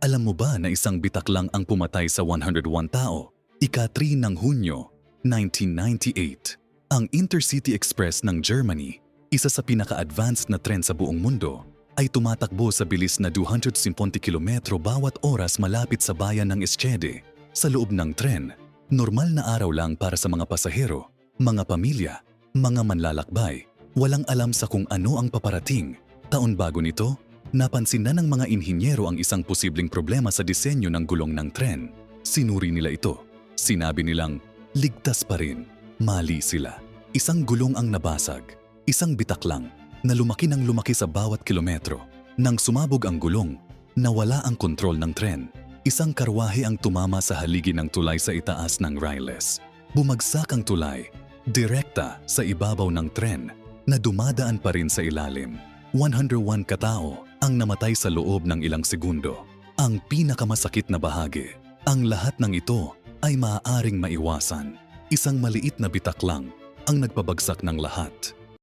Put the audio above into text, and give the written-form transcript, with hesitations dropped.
Alam mo ba na isang bitak lang ang pumatay sa 101 tao? Ika-3 ng Hunyo, 1998. Ang Intercity Express ng Germany, isa sa pinaka-advanced na tren sa buong mundo, ay tumatakbo sa bilis na 250 kilometro bawat oras malapit sa bayan ng Eschede. Sa loob ng tren, normal na araw lang para sa mga pasahero, mga pamilya, mga manlalakbay. Walang alam sa kung ano ang paparating. Taon bago nito, napansin na ng mga inhinyero ang isang posibleng problema sa disenyo ng gulong ng tren. Sinuri nila ito. Sinabi nilang, ligtas pa rin. Mali sila. Isang gulong ang nabasag. Isang bitak lang na lumaki ng lumaki sa bawat kilometro. Nang sumabog ang gulong, nawala ang kontrol ng tren. Isang karwahe ang tumama sa haligi ng tulay sa itaas ng rails. Bumagsak ang tulay, direkta sa ibabaw ng tren na dumadaan pa rin sa ilalim. 101 katao ang namatay sa loob ng ilang segundo. Ang pinakamasakit na bahagi, ang lahat ng ito ay maaaring maiwasan. Isang maliit na bitak lang ang nagpabagsak ng lahat.